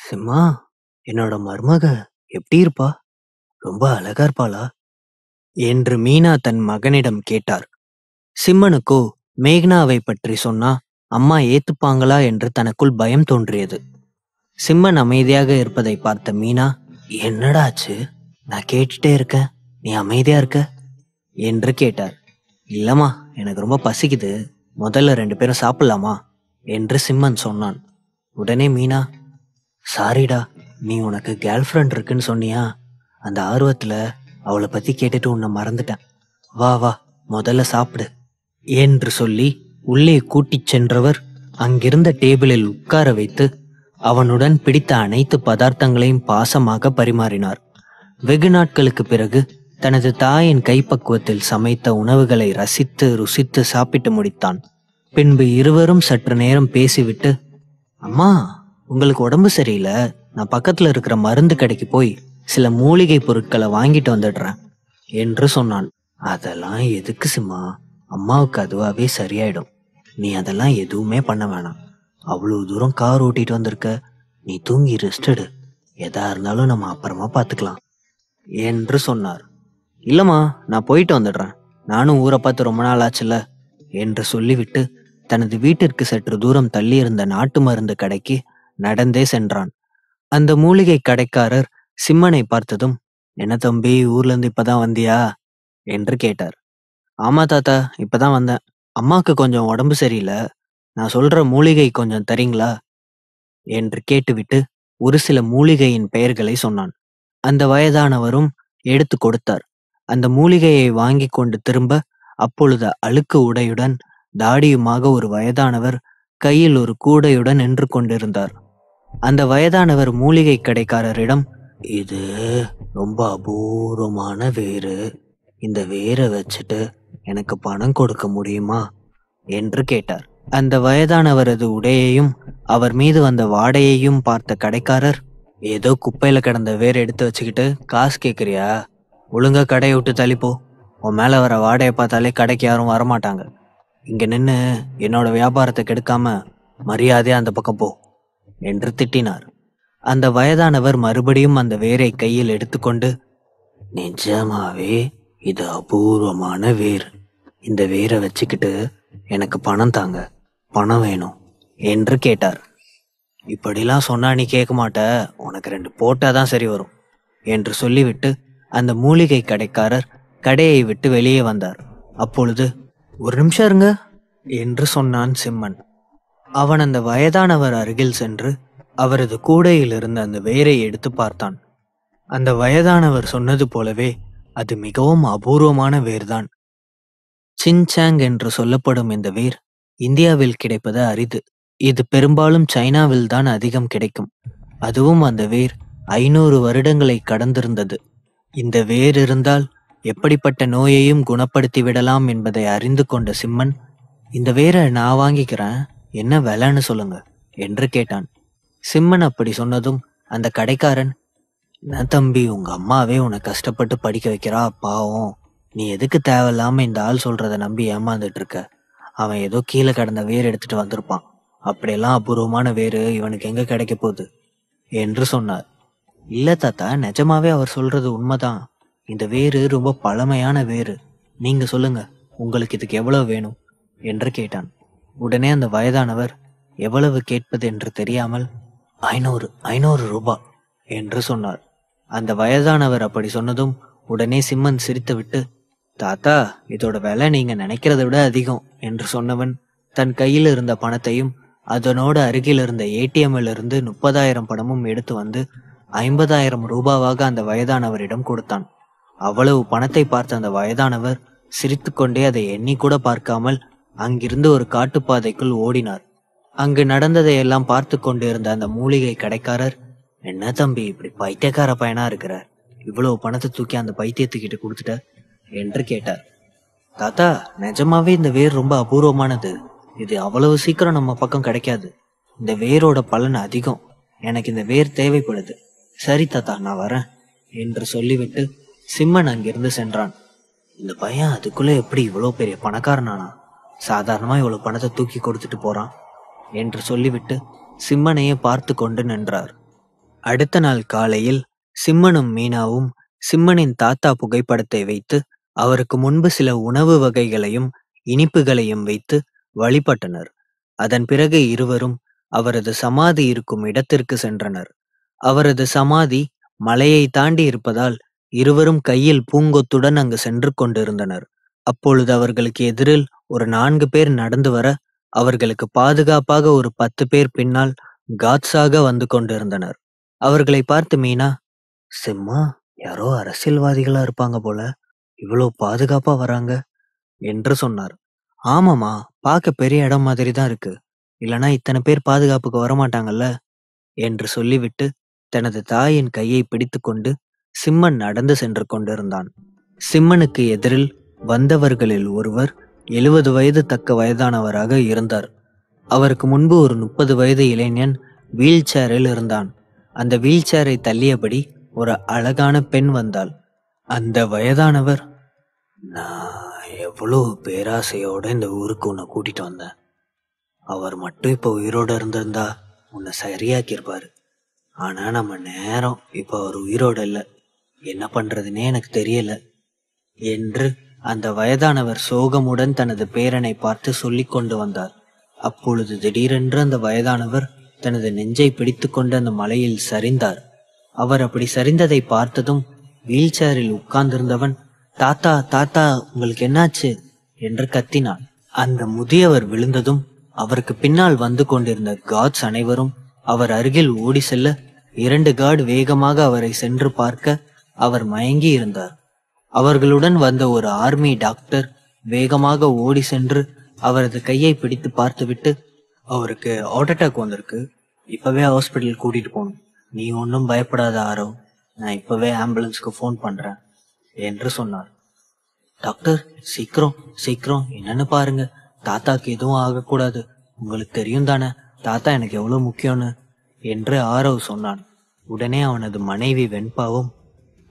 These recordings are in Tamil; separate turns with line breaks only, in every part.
சிம்மா, என்னோட மருமக எப்படி இருப்பா? ரொம்ப அழகா இருப்பாளா? என்று மீனா தன் மகனிடம் கேட்டார். சிம்மனுக்கோ மேக்னாவை பற்றி சொன்னா அம்மா ஏத்துப்பாங்களா என்று தனக்குள் பயம் தோன்றியது. சிம்மன் அமைதியாக இருப்பதை பார்த்த மீனா, என்னடா ஆச்சு? நான் கேட்டுட்டே இருக்கேன், நீ அமைதியா இருக்க என்று கேட்டார். இல்லம்மா, எனக்கு ரொம்ப பசிக்குது, முதல்ல 2 பேரும் சாப்பிடலாமா என்று சிம்மன் சொன்னான். உடனே மீனா, சாரிடா, நீ உனக்கு கேர்ள் ஃப்ரெண்ட் இருக்குன்னு சொன்னியா, அந்த ஆர்வத்துல அவளை பத்தி கேட்டுட்டு உன்னை மறந்துட்டேன். வா வா, முதல்ல சாப்பிடு என்று சொல்லி உள்ளே கூட்டிச் சென்றவர் அங்கிருந்த டேபிளில் உட்கார வைத்து அவனுடன் பிடித்த அனைத்து பதார்த்தங்களையும் பாசமாக பரிமாறினார். வெகு நாட்களுக்கு பிறகு தனது தாயின் கைப்பக்குவத்தில் சமைத்த உணவுகளை ரசித்து ருசித்து சாப்பிட்டு முடித்தான். பின்பு இருவரும் சற்று நேரம் பேசிவிட்டு, அம்மா, உங்களுக்கு உடம்பு சரியில்லை, நான் பக்கத்துல இருக்கிற மருந்து கடைக்கு போய் சில மூலிகை பொருட்களை வாங்கிட்டு வந்துடுறேன் என்று சொன்னான். அதெல்லாம் எதுக்கு சிம்மா, அம்மாவுக்கு அதுவாவே சரியாயிடும். நீ அதெல்லாம் எதுவுமே பண்ண வேணாம். அவ்வளவு தூரம் கார் ஓட்டிட்டு வந்திருக்க, நீ தூங்கி ரெஸ்ட் எடு, எதா இருந்தாலும் நம்ம அப்புறமா பார்த்துக்கலாம் என்று சொன்னார். இல்லம்மா, நான் போயிட்டு வந்துடுறேன், நானும் ஊரை பார்த்து ரொம்ப நாள் ஆச்சுல்ல என்று சொல்லிவிட்டு தனது வீட்டிற்கு சற்று தூரம் தள்ளி இருந்த நாட்டு மருந்து கடைக்கு நடந்தே சென்றான். அந்த மூலிகை கடைக்காரர் சிம்மனை பார்த்ததும், என்ன தம்பி, ஊர்ல இருந்து இப்பதான் வந்தியா என்று கேட்டார். ஆமா தாத்தா, இப்பதான் வந்தேன். அம்மாவுக்கு கொஞ்சம் உடம்பு சரியில்லை, நான் சொல்ற மூலிகை கொஞ்சம் தரீங்களா என்று கேட்டுவிட்டு ஒரு சில மூலிகையின் பெயர்களை சொன்னான். அந்த வயதானவரும் எடுத்து கொடுத்தார். அந்த மூலிகையை வாங்கி கொண்டு திரும்ப அப்பொழுது அழுக்கு உடையுடன் தாடியுமாக ஒரு வயதானவர் கையில் ஒரு கூடையுடன் நின்று கொண்டிருந்தார். அந்த வயதானவர் மூலிகை கடைக்காரரிடம், இது ரொம்ப அபூர்வமான வேரு, இந்த வேரை வச்சுட்டு எனக்கு பணம் கொடுக்க முடியுமா என்று கேட்டார். அந்த வயதானவரது உடையையும் அவர் மீது வந்த வாடையையும் பார்த்த கடைக்காரர், ஏதோ குப்பையில கிடந்த வேர் எடுத்து வச்சுக்கிட்டு காசு கேட்குறியா? ஒழுங்கா கடையை விட்டு தள்ளிப்போ, உன் மேல வர வாடையை பார்த்தாலே கடைக்கு யாரும் வரமாட்டாங்க. இங்க நின்று என்னோட வியாபாரத்தை கெடுக்காம மரியாதையா அந்த பக்கம் போ என்று திட்டினார். அந்த வயதானவர் மறுபடியும் அந்த வேரை கையில் எடுத்துக்கொண்டு, நிஜமாவே இது அபூர்வமான வேர், இந்த வேரை வச்சுக்கிட்டு எனக்கு பணம் தாங்க, பணம் வேணும் என்று கேட்டார். இப்படிலாம் சொன்னா நீ கேட்க மாட்ட, உனக்கு 2 போட்டாதான் சரி வரும் என்று சொல்லிவிட்டு அந்த மூலிகை கடைக்காரர் கடையை விட்டு வெளியே வந்தார். அப்பொழுது, ஒரு நிமிஷம் இருங்க என்று சொன்னான் சிம்மன். அவன் அந்த வயதானவர் அருகில் சென்று அவரது கூடையில் இருந்த அந்த வேரை எடுத்து பார்த்தான். அந்த வயதானவர் சொன்னது போலவே அது மிகவும் அபூர்வமான வேர்தான். சின்சாங் என்று சொல்லப்படும் இந்த வேர் இந்தியாவில் கிடைப்பது அரிது. இது பெரும்பாலும் சைனாவில் தான் அதிகம் கிடைக்கும். அதுவும் அந்த வேர் 500 வருடங்களை கடந்திருந்தது. இந்த வேர் இருந்தால் எப்படிப்பட்ட நோயையும் குணப்படுத்தி விடலாம் என்பதை அறிந்து கொண்ட சிம்மன், இந்த வேரை நான் வாங்கிக்கிறேன், என்ன விலைன்னு சொல்லுங்க என்று கேட்டான். சிம்மன் அப்படி சொன்னதும் அந்த கடைக்காரன், என்ன தம்பி, உங்க அம்மாவே உன்னை கஷ்டப்பட்டு படிக்க வைக்கிறா, பாவம், நீ எதுக்கு தேவையில்லாம இந்த ஆள் சொல்றத நம்பி ஏமாந்துட்டு இருக்க? அவன் ஏதோ கீழே கடந்த வேர் எடுத்துட்டு வந்திருப்பான், அப்படியெல்லாம் அபூர்வமான வேறு இவனுக்கு எங்க கிடைக்க போகுது என்று சொன்னார். இல்ல தாத்தா, நிஜமாவே அவர் சொல்றது உண்மைதான். இந்த வேறு ரொம்ப பழமையான வேறு. நீங்க சொல்லுங்க, உங்களுக்கு இதுக்கு எவ்வளவு வேணும் என்று கேட்டான். உடனே அந்த வயதானவர் எவ்வளவு கேட்பது என்று தெரியாமல், 500 ரூபாய் என்று சொன்னார். அந்த வயதானவர் அப்படி சொன்னதும் உடனே சிம்மன் சிரித்துவிட்டு, தாத்தா, இதோட விலை நீங்க நினைக்கிறத விட அதிகம் என்று சொன்னவன் தன் கையில் இருந்த பணத்தையும் அதனோடு அருகில் இருந்த ஏடிஎம்மில் இருந்து 30,000 பணமும் எடுத்து வந்து 50,000 ரூபாவாக அந்த வயதானவரிடம் கொடுத்தான். அவ்வளவு பணத்தை பார்த்த அந்த வயதானவர் சிரித்துக்கொண்டே அதை எண்ணி கூட பார்க்காமல் அங்கிருந்து ஒரு காட்டுப்பாதைக்குள் ஓடினார். அங்கு நடந்ததை எல்லாம் பார்த்து கொண்டிருந்த அந்த மூலிகை கடைக்காரர், என்ன தம்பி, இப்படி பைத்தியக்கார பையனா இருக்கிற, இவ்வளவு பணத்தை தூக்கி அந்த பைத்தியத்துக்கிட்ட கொடுத்துட்ட என்று கேட்டார். தாத்தா, நிஜமாவே இந்த வேர் ரொம்ப அபூர்வமானது, இது அவ்வளவு சீக்கிரம் நம்ம பக்கம் கிடைக்காது. இந்த வேரோட பலன் அதிகம், எனக்கு இந்த வேர் தேவைப்படுது. சரி தாத்தா, நான் வரேன் என்று சொல்லிவிட்டு சிம்மன் அங்கிருந்து சென்றான். இந்த பையன் அதுக்குள்ள எப்படி இவ்வளவு பெரிய பணக்காரனானா? சாதாரணமா இவ்வளவு பணத்தை தூக்கி கொடுத்துட்டு போறான் என்று சொல்லிவிட்டு சிம்மனையே பார்த்து கொண்டு நின்றார். அடுத்த நாள் காலையில் சிம்மனும் மீனாவும் சிம்மனின் தாத்தா புகைப்படத்தை வைத்து அவருக்கு முன்பு சில உணவு வகைகளையும் இனிப்புகளையும் வைத்து வழிபட்டனர். அதன் பிறகு இருவரும் அவரது சமாதி இருக்கும் இடத்திற்கு சென்றனர். அவரது சமாதி மலையை தாண்டி இருப்பதால் இருவரும் கையில் பூங்கொத்துடன் அங்கு சென்று கொண்டிருந்தனர். அப்பொழுது அவர்களுக்கு எதிரில் ஒரு 4 பேர் நடந்து வர, அவர்களுக்கு பாதுகாப்பாக ஒரு 10 பேர் பின்னால் காட்ஸாக வந்து கொண்டிருந்தனர். அவர்களை பார்த்து மீனா, சிம்மா, யாரோ அரசியல்வாதிகளா இருப்பாங்க போல, இவ்வளோ பாதுகாப்பா வராங்க என்று சொன்னார். ஆமாமா, பார்க்க பெரிய இடம் மாதிரி தான் இருக்கு. இல்லனா இத்தனை பேர் பாதுகாப்புக்கு வரமாட்டாங்கல்ல என்று சொல்லிவிட்டு தனது தாயின் கையை பிடித்துக்கொண்டு சிம்மன் நடந்து சென்று கொண்டிருந்தான். சிம்மனுக்கு எதிரில் வந்தவர்களில் ஒருவர் 70 வயது தக்க வயதானவராக இருந்தார். அவருக்கு முன்பு ஒரு 30 வயது இளைஞன் வீல் சேரில் இருந்தான். அந்த வீல் சேரை தள்ளியபடி ஒரு அழகான பெண் வந்தாள். அந்த வயதானவர், நான் எவ்வளோ பேராசையோட இந்த ஊருக்கு உன்னை கூட்டிட்டு வந்தேன். அவர் மட்டும் இப்போ உயிரோட இருந்திருந்தா உன்னை சரியாக்கியிருப்பாரு. ஆனா நம்ம நேரம் இப்போ அவர் உயிரோட இல்லை. என்ன பண்றதுன்னே எனக்கு தெரியல என்று அந்த வயதானவர் சோகமுடன் தனது பேரனை பார்த்து சொல்லிக் கொண்டு வந்தார். அப்பொழுது திடீரென்று அந்த வயதானவர் தனது நெஞ்சை பிடித்து கொண்டு அந்த மலையில் சரிந்தார். அவர் அப்படி சரிந்ததை பார்த்ததும் வீல் சேரில் உட்கார்ந்திருந்தவன், தாத்தா தாத்தா, உங்களுக்கு என்னாச்சு என்று கத்தினான். அந்த முதியவர் விழுந்ததும் அவருக்கு பின்னால் வந்து கொண்டிருந்த காட்ஸ் அனைவரும் அவர் அருகில் ஓடி செல்ல, 2 கார்டு வேகமாக அவரை சென்று பார்க்க அவர் மயங்கி இருந்தார். அவர்களுடன் வந்த ஒரு ஆர்மி டாக்டர் வேகமாக ஓடி சென்று அவரது கையை பிடித்து பார்த்துவிட்டு, அவருக்கு ஹார்ட் அட்டாக் வந்திருக்கு, இப்பவே ஹாஸ்பிட்டல் கூட்டிட்டு போகணும். நீ ஒன்றும் பயப்படாத ஆரவ், நான் இப்பவே ஆம்புலன்ஸ்க்கு ஃபோன் பண்றேன் என்று சொன்னார். டாக்டர், சீக்கிரம் சீக்கிரம் என்னன்னு பாருங்க, தாத்தாக்கு எதுவும் ஆகக்கூடாது. உங்களுக்கு தெரியும் தானே தாத்தா எனக்கு எவ்வளவு முக்கியம்னு என்று ஆரவ் சொன்னான். உடனே அவனது மனைவி வெண்பாவும்,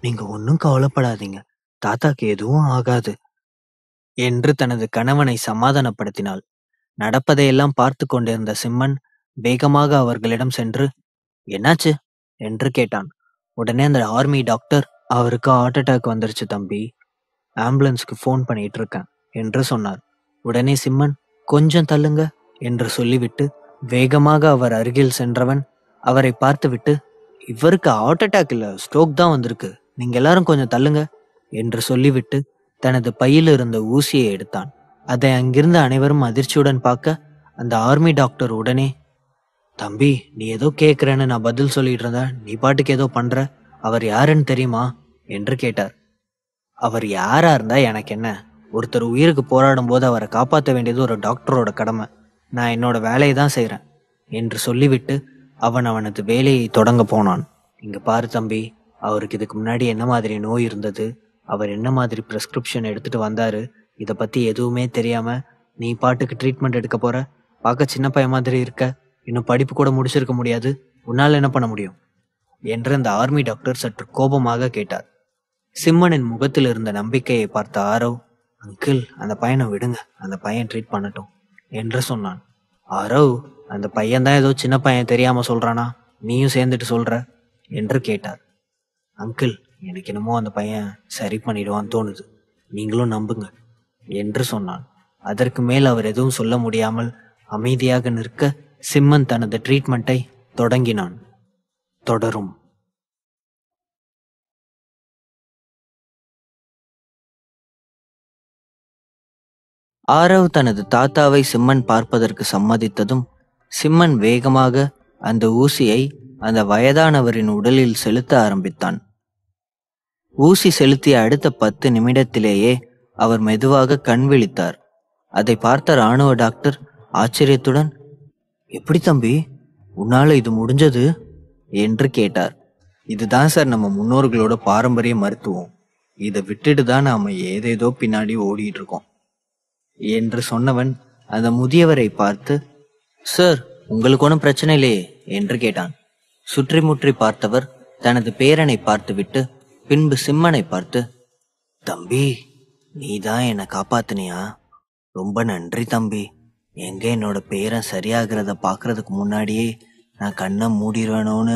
நீங்க ஒன்னும் கவலைப்படாதீங்க, தாத்தாக்கு எதுவும் ஆகாது என்று தனது கணவனை சமாதானப்படுத்தினாள். நடப்பதையெல்லாம் பார்த்து கொண்டிருந்த சிம்மன் வேகமாக அவர்களிடம் சென்று, என்னாச்சு என்று கேட்டான். உடனே அந்த ஆர்மி டாக்டர், அவருக்கு ஹார்ட் அட்டாக் வந்துருச்சு தம்பி, ஆம்புலன்ஸ்க்கு ஃபோன் பண்ணிட்டு இருக்கேன் என்று சொன்னார். உடனே சிம்மன், கொஞ்சம் தள்ளுங்க என்று சொல்லிவிட்டு வேகமாக அவர் அருகில் சென்றவன் அவரை பார்த்துவிட்டு, இவருக்கு ஹார்ட் அட்டாக் இல்ல, ஸ்ட்ரோக் தான் வந்திருக்கு, நீங்க எல்லாரும் கொஞ்சம் தள்ளுங்க என்று சொல்லிவிட்டு தனது பையில் இருந்த ஊசியை எடுத்தான். அதை அங்கிருந்த அனைவரும் அதிர்ச்சியுடன் பார்க்க, அந்த ஆர்மி டாக்டர் உடனே, தம்பி, நீ ஏதோ கேட்கிறேன்னு நான் பதில் சொல்லிட்டு இருந்தேன், நீ பாட்டுக்கு ஏதோ பண்ற, அவர் யாருன்னு தெரியுமா என்று கேட்டார். அவர் யாரா இருந்தா எனக்கு என்ன, ஒருத்தர் உயிருக்கு போராடும் போது அவரை காப்பாற்ற வேண்டியது ஒரு டாக்டரோட கடமை, நான் என்னோட வேலையை தான் செய்கிறேன் என்று சொல்லிவிட்டு அவனது வேலையை தொடங்க போனான். இங்க பாரு தம்பி, அவருக்கு இதுக்கு முன்னாடி என்ன மாதிரி நோய் இருந்தது, அவர் என்ன மாதிரி ப்ரெஸ்கிரிப்ஷன் எடுத்துட்டு வந்தாரு, இதை பத்தி எதுவுமே தெரியாம நீ பாட்டுக்கு ட்ரீட்மெண்ட் எடுக்க போற, பார்க்க சின்ன பையன் மாதிரி இருக்க, இன்னும் படிப்பு கூட முடிச்சிருக்க முடியாது, உன்னால் என்ன பண்ண முடியும் என்று அந்த ஆர்மி டாக்டர் சற்று கோபமாக கேட்டார். சிம்மனின் முகத்தில் இருந்த நம்பிக்கையை பார்த்த ஆரவ், அங்கிள், அந்த பையனை விடுங்க, அந்த பையன் ட்ரீட் பண்ணட்டும் என்று சொன்னான். ஆரவ், அந்த பையன் தான் ஏதோ சின்ன பையன் தெரியாம சொல்றானா, நீயும் சேர்ந்துட்டு சொல்ற என்று கேட்டார். அங்கிள், எனக்கு என்னமோ அந்த பையன் சரி பண்ணிடுவான்னு தோணுது, நீங்களும் நம்புங்க என்று சொன்னான். அதற்கு மேல் அவர் எதுவும் சொல்ல முடியாமல் அமைதியாக நிற்க, சிம்மன் தனது ட்ரீட்மெண்ட்டை தொடங்கினான். தொடரும். ஆரவ் தனது தாத்தாவை சிம்மன் பார்ப்பதற்கு சம்மதித்ததும் சிம்மன் வேகமாக அந்த ஊசியை அந்த வயதானவரின் உடலில் செலுத்த ஆரம்பித்தான். ஊசி செலுத்திய அடுத்த 10 நிமிடத்திலேயே அவர் மெதுவாக கண் விழித்தார். அதை பார்த்த இராணுவ டாக்டர் ஆச்சரியத்துடன், எப்படி தம்பி, உன்னால இது முடிஞ்சது என்று கேட்டார். இதுதான் சார் நம்ம முன்னோர்களோட பாரம்பரிய மருத்துவம், இதை விட்டுட்டு தான் நாம ஏதேதோ பின்னாடி ஓடிட்டு இருக்கோம் என்று சொன்னவன் அந்த முதியவரை பார்த்து, சார், உங்களுக்கு ஒன்றும் பிரச்சனை இல்லையே என்று கேட்டான். சுற்றி முற்றி பார்த்தவர் தனது பேரனை பார்த்துவிட்டு பின்பு சிம்மனை பார்த்து, தம்பி, நீதான் என்னை காப்பாத்தினியா, ரொம்ப நன்றி தம்பி, எங்க என்னோட பேரன் சரியாகிறத பார்க்கறதுக்கு முன்னாடியே நான் கண்ணை மூடிடுவேணும்னு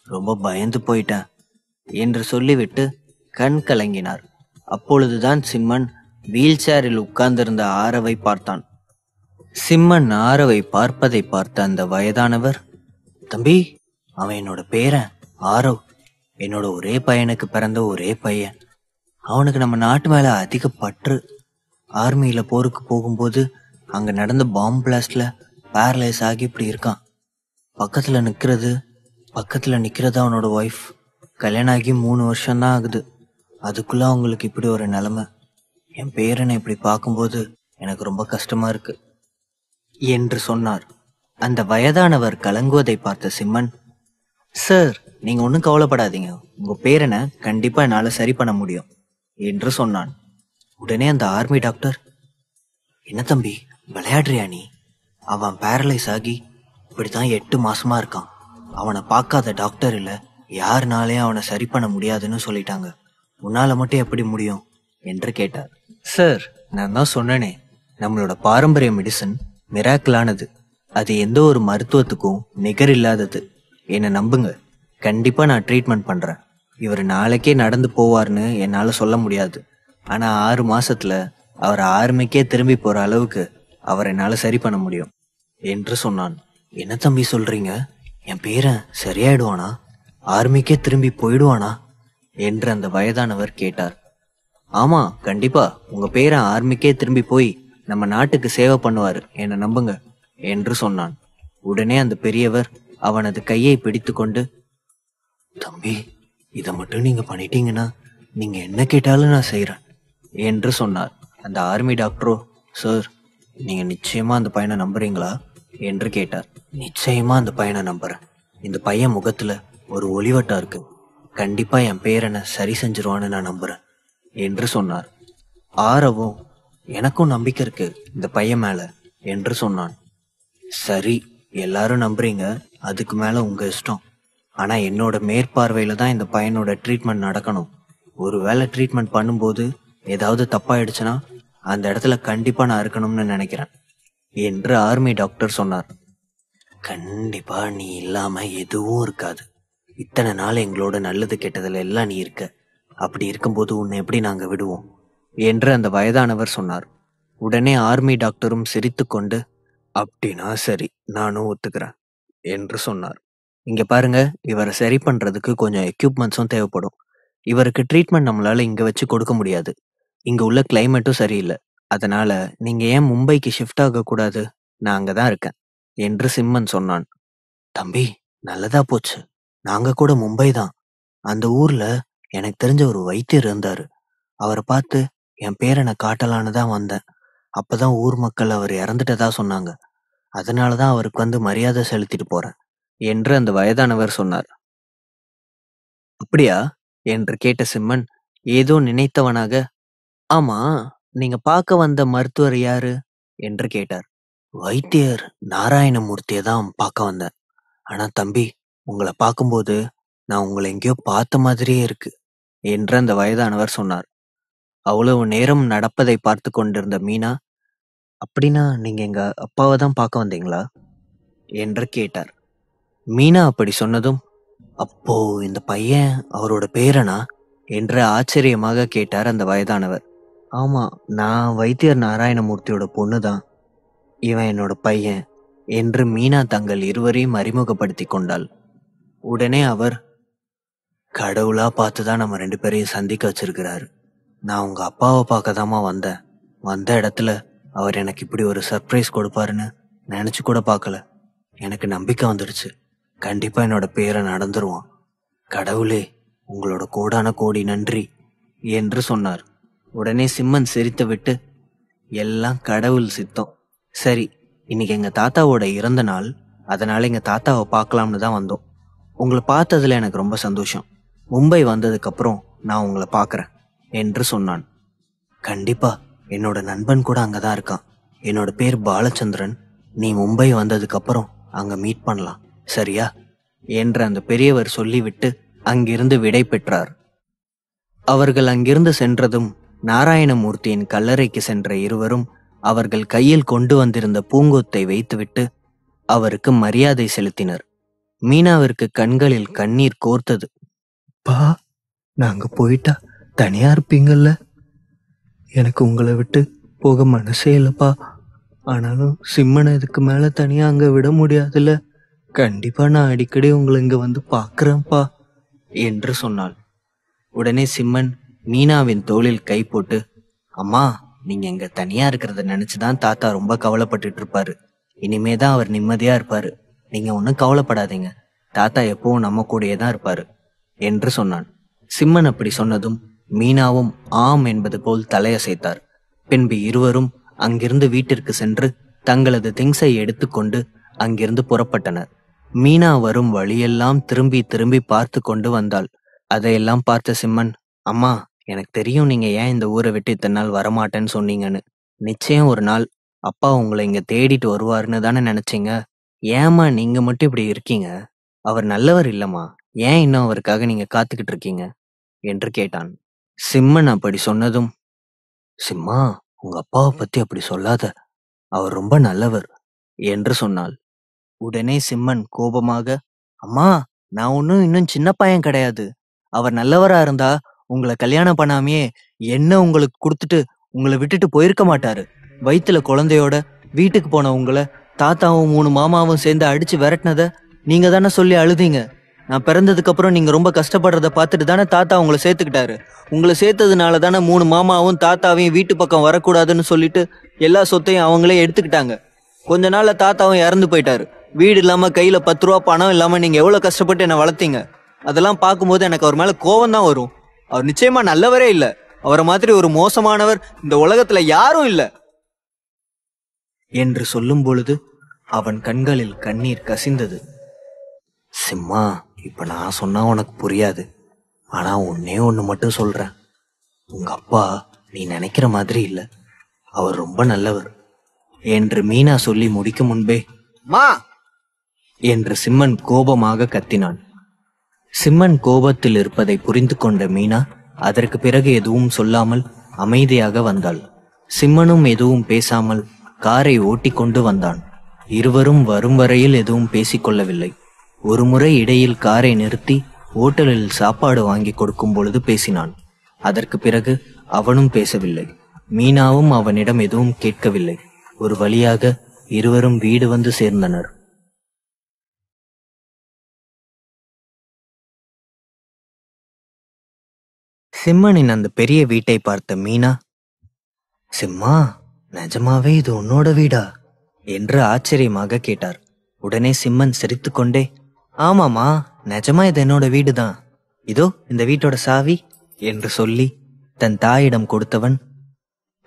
ரொம்ப பயந்து போயிட்டேன் என்று சொல்லிவிட்டு கண் கலங்கினார். அப்பொழுதுதான் சிம்மன் வீல் சேரில் உட்கார்ந்திருந்த ஆரவை பார்த்தான். சிம்மன் ஆரவை பார்ப்பதை பார்த்த அந்த வயதானவர், தம்பி, அவன் என்னோட பேரன் ஆரவ். என்னோட ஒரே பையனுக்கு பிறந்த ஒரே பையன். அவனுக்கு நம்ம நாட்டு மேல அதிக பற்று. ஆர்மியில போருக்கு போகும்போது அங்க நடந்த பாம்பு பிளாஸ்ட்ல பேரலைஸ் ஆகி இப்படி இருக்கான். பக்கத்துல நிக்கிறது அவனோட ஒய்ஃப். கல்யாணம் ஆகி 3 வருஷம்தான் ஆகுது. அதுக்குள்ள அவங்களுக்கு இப்படி ஒரு நிலைமை. என் பேரனை இப்படி பார்க்கும்போது எனக்கு ரொம்ப கஷ்டமா இருக்கு என்று சொன்னார். அந்த வயதானவர் கலங்குவதை பார்த்த சிம்மன், சார், நீங்க ஒன்றும் கவலைப்படாதீங்க, உங்க பேரனை கண்டிப்பா என்னால சரி பண்ண முடியும் என்று சொன்னான். உடனே அந்த ஆர்மி டாக்டர், என்ன தம்பி விளையாடுறியா நீ? அவன் பேரலைஸ் ஆகி இப்படித்தான் 8 மாசமா இருக்கான். அவனை பார்க்காத டாக்டர் இல்ல, யாருனாலையும் அவனை சரி பண்ண முடியாதுன்னு சொல்லிட்டாங்க. உன்னால மட்டும் எப்படி முடியும் என்று கேட்டார். சார், நான் தான் சொன்னேனே, நம்மளோட பாரம்பரிய மெடிசன் மிராக்கிளானது. அது எந்த ஒரு மருத்துவத்துக்கும் நிகர் இல்லாதது. என்னை நம்புங்க, கண்டிப்பா நான் ட்ரீட்மெண்ட் பண்றேன். இவர் நாளைக்கே நடந்து போவார்னு என்னால சொல்ல முடியாது. ஆனா 6 மாசத்துல அவர் ஆர்மிக்கே திரும்பி போற அளவுக்கு அவர் என்னால சரி பண்ண முடியும் என்று சொன்னான். என்ன தம்பி சொல்றீங்க? என் பேரன் சரியாயிடுவானா? ஆர்மிக்கே திரும்பி போயிடுவானா என்று அந்த வயதானவர் கேட்டார். ஆமா, கண்டிப்பா உங்க பேரன் ஆர்மிக்கே திரும்பி போய் நம்ம நாட்டுக்கு சேவை பண்ணுவாரு, என்னை நம்புங்க என்று சொன்னான். உடனே அந்த பெரியவர் அவனது கையை பிடித்து கொண்டு, தம்பி, இதை மட்டும் நீங்க பண்ணிட்டீங்கன்னா நீங்க என்ன கேட்டாலும் நான் செய்யறேன் என்று சொன்னார். அந்த ஆர்மி டாக்டரோ, சார், நீங்க நிச்சயமா அந்த பையனை நம்புறீங்களா என்று கேட்டார். நிச்சயமா அந்த பையனை நம்புறேன். இந்த பையன் முகத்துல ஒரு ஒளிவட்டம் இருக்கு. கண்டிப்பா என் பேரனை சரி செஞ்சிருவான்னு நான் நம்புறேன் என்று சொன்னார். ஆரவும், எனக்கும் நம்பிக்கை இருக்கு இந்த பையன் மேல என்று சொன்னான். சரி, எல்லாரும் நம்புறீங்க, அதுக்கு மேல உங்க இஷ்டம். ஆனா என்னோட மேற்பார்வையில தான் இந்த பையனோட ட்ரீட்மெண்ட் நடக்கணும். ஒருவேளை ட்ரீட்மெண்ட் பண்ணும்போது ஏதாவது தப்பாயிடுச்சுன்னா அந்த இடத்துல கண்டிப்பா நான் இருக்கணும்னு நினைக்கிறேன் என்று ஆர்மி டாக்டர் சொன்னார். கண்டிப்பா நீ இல்லாம எதுவும் இருக்காது. இத்தனை நாள் எங்களோட நல்லது கெட்டதுல எல்லாம் நீ இருக்க. அப்படி இருக்கும்போது உன்னை எப்படி நாங்க விடுவோம் என்று அந்த வயதானவர் சொன்னார். உடனே ஆர்மி டாக்டரும் சிரித்து கொண்டு, அப்படின்னா சரி, நானும் ஒத்துக்கிறேன் என்று சொன்னார். இங்க பாருங்க, இவரை சரி பண்றதுக்கு கொஞ்சம் எக்யூப்மெண்ட்ஸும் தேவைப்படும். இவருக்கு ட்ரீட்மெண்ட் நம்மளால இங்க வச்சு கொடுக்க முடியாது. இங்க உள்ள கிளைமேட்டும் சரியில்லை. அதனால நீங்க ஏன் மும்பைக்கு ஷிஃப்ட் ஆக கூடாது? நான் அங்கதான் இருக்கேன் என்று சிம்மன் சொன்னான். தம்பி, நல்லதா போச்சு. நாங்க கூட மும்பை தான். அந்த ஊர்ல எனக்கு தெரிஞ்ச ஒரு வைத்தியர் இருந்தாரு. அவரை பார்த்து என் பேரனை காட்டலான்னு தான் வந்தேன். அப்பதான் ஊர் மக்கள் அவர் இறந்துட்டதா சொன்னாங்க. அதனாலதான் அவருக்கு வந்து மரியாதை செலுத்திட்டு போறேன் என்று அந்த வயதானவர் சொன்னார். அப்படியா என்று கேட்ட சிம்மன் ஏதோ நினைத்தவனாக, ஆமா, நீங்க பார்க்க வந்த மருத்துவர் யாரு என்று கேட்டார். வைத்தியர் நாராயணமூர்த்தியை தான் பார்க்க வந்தேன். ஆனா தம்பி, உங்களை பார்க்கும்போது நான் உங்களை எங்கேயோ பார்த்த மாதிரியே இருக்கு என்று அந்த வயதானவர் சொன்னார். அவ்வளவு நேரம் நடப்பதை பார்த்து கொண்டிருந்த மீனா, அப்படின்னா நீங்க எங்க அப்பாவை தான் பார்க்க வந்தீங்களா என்று கேட்டார். மீனா அப்படி சொன்னதும், அப்போ இந்த பையன் அவரோட பேரனா என்று ஆச்சரியமாக கேட்டார் அந்த வயதானவர். ஆமா, நான் வைத்தியர் நாராயணமூர்த்தியோட பொண்ணு தான். இவன் என்னோட பையன் என்று மீனா தங்கள் இருவரையும் அறிமுகப்படுத்தி கொண்டாள். உடனே அவர், கடவுளா பார்த்துதான் நம்ம 2 பேரையும் சந்திக்க வச்சிருக்கிறாரு. நான் உங்க அப்பாவை பார்க்கதாமா வந்தேன். வந்த இடத்துல அவர் எனக்கு இப்படி ஒரு சர்ப்ரைஸ் கொடுப்பாருன்னு நினைச்சு கூட பார்க்கல. எனக்கு நம்பிக்கை வந்துடுச்சு. கண்டிப்பா என்னோட பேரை நடந்துருவான். கடவுளே, உங்களோட கோடான கோடி நன்றி என்று சொன்னார். உடனே சிம்மன் சிரித்து விட்டு, எல்லாம் கடவுள் சித்தம். சரி, இன்னைக்கு எங்க தாத்தாவோட இறந்த நாள். அதனால எங்க தாத்தாவை பார்க்கலாம்னு தான் வந்தோம். உங்களை பார்த்ததுல எனக்கு ரொம்ப சந்தோஷம். மும்பை வந்ததுக்கு அப்புறம் நான் உங்களை பார்க்கறேன் என்று சொன்னான். கண்டிப்பா, என்னோட நண்பன் கூட அங்கதான் இருக்கான். என்னோட பேர் பாலச்சந்திரன். நீ மும்பை வந்ததுக்கு அப்புறம் அங்க மீட் பண்ணலாம், சரியா என்று அந்த பெரியவர் சொல்லிவிட்டு அங்கிருந்து விடை பெற்றார். அவர்கள் அங்கிருந்து சென்றதும் நாராயணமூர்த்தியின் கல்லறைக்கு சென்ற இருவரும் அவர்கள் கையில் கொண்டு வந்திருந்த பூங்கொத்தை வைத்துவிட்டு அவருக்கு மரியாதை செலுத்தினர். மீனாவிற்கு கண்களில் கண்ணீர் கோர்த்தது. பா, நாங்க போயிட்டா தனியா இருப்பீங்கல்ல? எனக்கு உங்களை விட்டு போக மனசே இல்லப்பா. ஆனாலும் சிம்மனை இதுக்கு மேல தனியா அங்க விட முடியாதுல்ல. கண்டிப்பா நான் அடிக்கடி உங்களை இங்க வந்து பாக்குறேன்ப்பா என்று சொன்னாள். உடனே சிம்மன் மீனாவின் தோளில் கை போட்டு, அம்மா, நீங்க இங்க தனியா இருக்கிறத நினைச்சுதான் தாத்தா ரொம்ப கவலைப்பட்டுட்டு இருப்பாரு. இனிமேதான் அவர் நிம்மதியா இருப்பாரு. நீங்க ஒன்னும் கவலைப்படாதீங்க. தாத்தா எப்பவும் நம்ம கூடயே தான் இருப்பாரு என்று சொன்னான். சிம்மன் அப்படி சொன்னதும் மீனாவும் ஆம் என்பது போல் தலையசைத்தார். பின்பு இருவரும் அங்கிருந்து வீட்டிற்கு சென்று தங்களது திங்ஸை எடுத்துக்கொண்டு அங்கிருந்து புறப்பட்டனர். மீனா வரும் வழியெல்லாம் திரும்பி திரும்பி பார்த்து கொண்டு வந்தாள். அதையெல்லாம் பார்த்த சிம்மன், அம்மா, எனக்கு தெரியும் நீங்க ஏன் இந்த ஊரை விட்டு இத்தனை நாள் வரமாட்டேன்னு சொன்னீங்கன்னு. நிச்சயம் ஒரு நாள் அப்பா உங்களை இங்க தேடிட்டு வருவாருன்னு தானே நினைச்சீங்க. ஏம்மா நீங்க மட்டும் இப்படி இருக்கீங்க? அவர் நல்லவர் இல்லம்மா. ஏன் இன்னும் அவருக்காக நீங்க காத்துக்கிட்டு இருக்கீங்க என்று கேட்டான். சிம்மன் அப்படி சொன்னதும், சிம்மா, உங்க அப்பாவை பத்தி அப்படி சொல்லாத. அவர் ரொம்ப நல்லவர் என்று சொன்னாள். உடனே சிம்மன் கோபமாக, அம்மா, நான் ஒன்னும் இன்னும் சின்ன பையன் கிடையாது. அவர் நல்லவரா இருந்தா உங்களை கல்யாணம் பண்ணாமையே என்ன உங்களுக்கு கொடுத்துட்டு உங்களை விட்டுட்டு போயிருக்க மாட்டாரு. வயித்துல குழந்தையோட வீட்டுக்கு போன உங்களை தாத்தாவும் 3 மாமாவும் சேர்ந்து அடிச்சு விரட்டினத நீங்க தானே சொல்லி அழுதீங்க. நான் பிறந்ததுக்கு அப்புறம் நீங்க ரொம்ப கஷ்டப்படுறத பார்த்துட்டு தானே தாத்தா உங்களை சேர்த்துக்கிட்டாரு. உங்களை சேர்த்ததுனால தானே 3 மாமாவும் தாத்தாவையும் வீட்டு பக்கம் வரக்கூடாதுன்னு சொல்லிட்டு எல்லா சொத்தையும் அவங்களே எடுத்துக்கிட்டாங்க. கொஞ்ச நாள்ல தாத்தாவும் இறந்து போயிட்டாரு. வீடு இல்லாம கையில 10 ரூபா பணம் இல்லாம நீங்க எவ்வளவு கஷ்டப்பட்டு என்ன வளர்த்தீங்க. அதெல்லாம் பார்க்கும்போது எனக்கு அவர் மேல கோபம் தான் வரும். அவர் நிச்சயமா நல்லவரே இல்ல. அவரை மாதிரி ஒரு மோசமானவர் இந்த உலகத்துல யாரும் இல்ல என்று சொல்லும் பொழுது அவன் கண்களில் கண்ணீர் கசிந்தது. சிம்மா, இப்ப நான் சொன்னா உனக்கு புரியாது. ஆனா ஒன்னே ஒண்ணு மட்டும் சொல்றேன். உங்க அப்பா நீ நினைக்கிற மாதிரி இல்ல. அவர் ரொம்ப நல்லவர் என்று மீனா சொல்லி முடிக்கும் முன்பே, மா என்று சிம்மன் கோபமாக கத்தினான். சிம்மன் கோபத்தில் இருப்பதை புரிந்து கொண்ட மீனா அதற்கு பிறகு எதுவும் சொல்லாமல் அமைதியாக வந்தாள். சிம்மனும் எதுவும் பேசாமல் காரை ஓட்டி கொண்டு வந்தான். இருவரும் வரும் வரையில் எதுவும் பேசிக்கொள்ளவில்லை. ஒருமுறை இடையில் காரை நிறுத்தி ஓட்டலில் சாப்பாடு வாங்கி கொடுக்கும் பொழுது பேசினான். அதற்கு பிறகு அவனும் பேசவில்லை. மீனாவும் அவனிடம் எதுவும் கேட்கவில்லை. ஒரு வழியாக இருவரும் வீடு வந்து சேர்ந்தனர். சிம்மனின் அந்த பெரிய வீட்டை பார்த்த மீனா, சிம்மா, நிஜமாவே இது உன்னோட வீடா என்று ஆச்சரியமாக கேட்டார். உடனே சிம்மன் சிரித்துக்கொண்டே, ஆமாமா, நிஜமா இது என்னோட வீடுதான். இதோ இந்த வீட்டோட சாவி என்று சொல்லி தன் தாயிடம் கொடுத்தவன்,